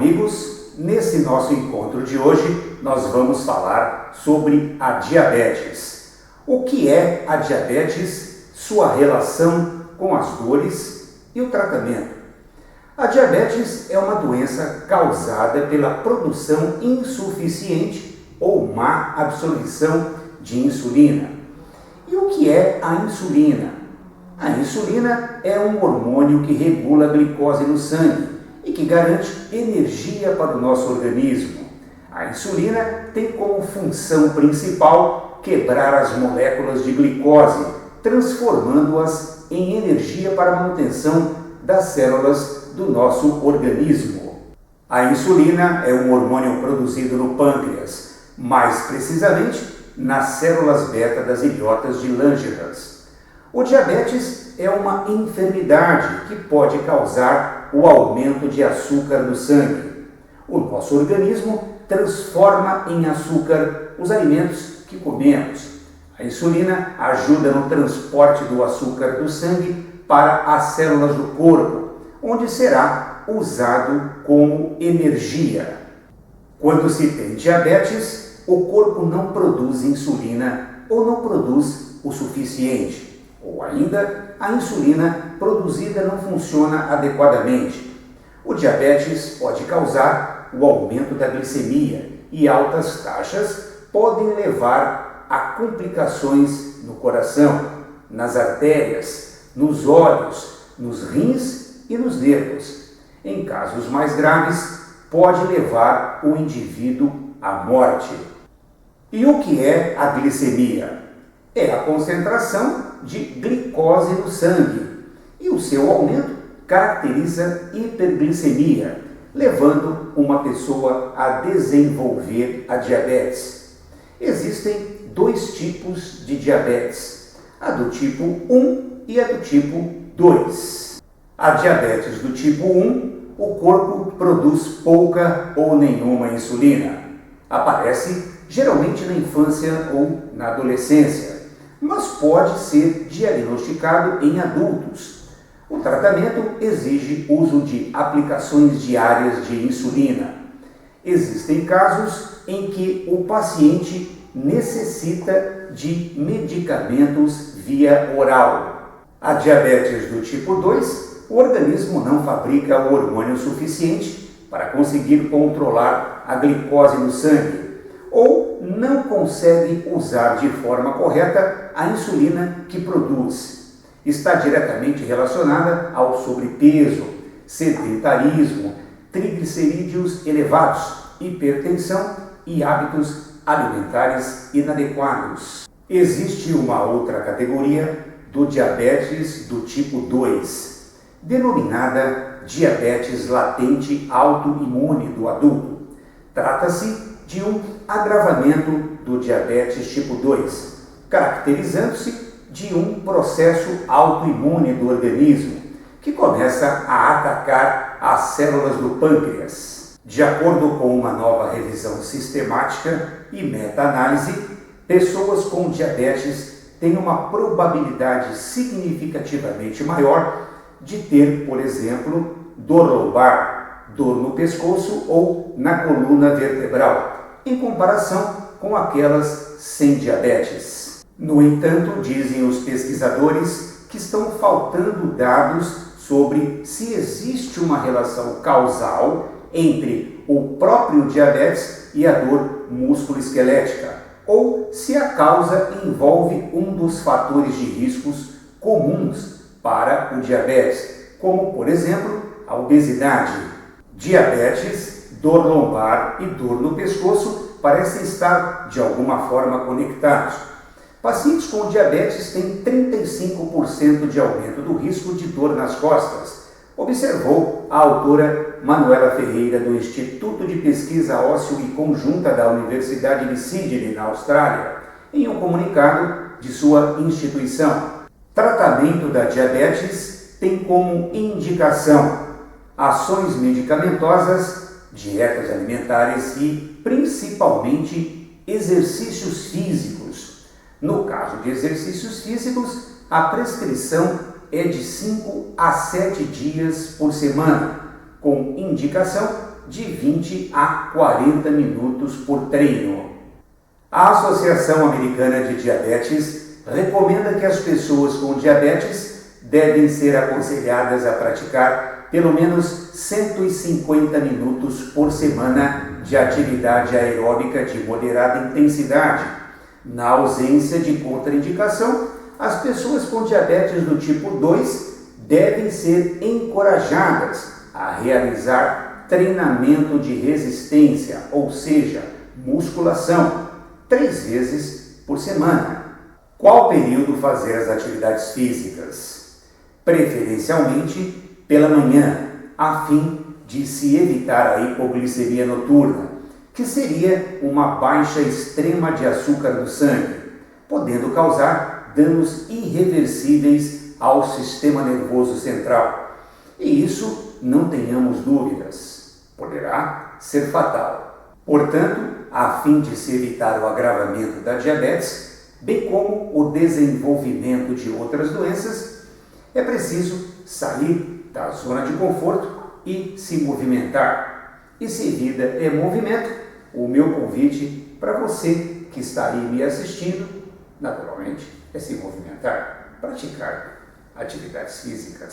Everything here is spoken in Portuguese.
amigos, nesse nosso encontro de hoje nós vamos falar sobre a diabetes. O que é a diabetes, sua relação com as dores e o tratamento. A diabetes é uma doença causada pela produção insuficiente ou má absorção de insulina. E o que é a insulina? A insulina é um hormônio que regula a glicose no sangue e que garante energia para o nosso organismo. A insulina tem como função principal quebrar as moléculas de glicose, transformando-as em energia para a manutenção das células do nosso organismo. A insulina é um hormônio produzido no pâncreas, mais precisamente nas células beta das ilhotas de Langerhans. O diabetes é uma enfermidade que pode causar o aumento de açúcar no sangue. O nosso organismo transforma em açúcar os alimentos que comemos. A insulina ajuda no transporte do açúcar do sangue para as células do corpo, onde será usado como energia. Quando se tem diabetes, o corpo não produz insulina ou não produz o suficiente, ou ainda a insulina produzida não funciona adequadamente. O diabetes pode causar o aumento da glicemia e altas taxas podem levar a complicações no coração, nas artérias, nos olhos, nos rins e nos nervos. Em casos mais graves, pode levar o indivíduo à morte. E o que é a glicemia? É a concentração de glicose no sangue, e o seu aumento caracteriza hiperglicemia, levando uma pessoa a desenvolver a diabetes. Existem dois tipos de diabetes, a do tipo 1 e a do tipo 2. A diabetes do tipo 1, o corpo produz pouca ou nenhuma insulina. Aparece geralmente na infância ou na adolescência, mas pode ser diagnosticado em adultos. O tratamento exige uso de aplicações diárias de insulina. Existem casos em que o paciente necessita de medicamentos via oral. A diabetes do tipo 2, o organismo não fabrica o hormônio suficiente para conseguir controlar a glicose no sangue, ou não consegue usar de forma correta a insulina que produz. Está diretamente relacionada ao sobrepeso, sedentarismo, triglicerídeos elevados, hipertensão e hábitos alimentares inadequados. Existe uma outra categoria do diabetes do tipo 2, denominada diabetes latente autoimune do adulto. Trata-se de um agravamento do diabetes tipo 2, caracterizando-se de um processo autoimune do organismo, que começa a atacar as células do pâncreas. De acordo com uma nova revisão sistemática e meta-análise, pessoas com diabetes têm uma probabilidade significativamente maior de ter, por exemplo, dor lombar, dor no pescoço ou na coluna vertebral, em comparação com aquelas sem diabetes. No entanto, dizem os pesquisadores que estão faltando dados sobre se existe uma relação causal entre o próprio diabetes e a dor músculo-esquelética, ou se a causa envolve um dos fatores de riscos comuns para o diabetes, como, por exemplo, a obesidade. Diabetes, dor lombar e dor no pescoço parecem estar de alguma forma conectados. Pacientes com diabetes têm 35% de aumento do risco de dor nas costas, observou a autora Manuela Ferreira do Instituto de Pesquisa Ósseo e Conjunta da Universidade de Sydney, na Austrália, em um comunicado de sua instituição. Tratamento da diabetes tem como indicação ações medicamentosas, dietas alimentares e, principalmente, exercícios físicos. No caso de exercícios físicos, a prescrição é de 5 a 7 dias por semana, com indicação de 20 a 40 minutos por treino. A Associação Americana de Diabetes recomenda que as pessoas com diabetes devem ser aconselhadas a praticar pelo menos 150 minutos por semana de atividade aeróbica de moderada intensidade. Na ausência de contraindicação, as pessoas com diabetes do tipo 2 devem ser encorajadas a realizar treinamento de resistência, ou seja, musculação, 3 vezes por semana. Qual período fazer as atividades físicas? Preferencialmente pela manhã, a fim de se evitar a hipoglicemia noturna, que seria uma baixa extrema de açúcar no sangue, podendo causar danos irreversíveis ao sistema nervoso central. E isso, não tenhamos dúvidas, poderá ser fatal. Portanto, a fim de se evitar o agravamento da diabetes, bem como o desenvolvimento de outras doenças, é preciso sair da zona de conforto e se movimentar. E se vida é movimento, o meu convite para você que está aí me assistindo, naturalmente, é se movimentar, praticar atividades físicas.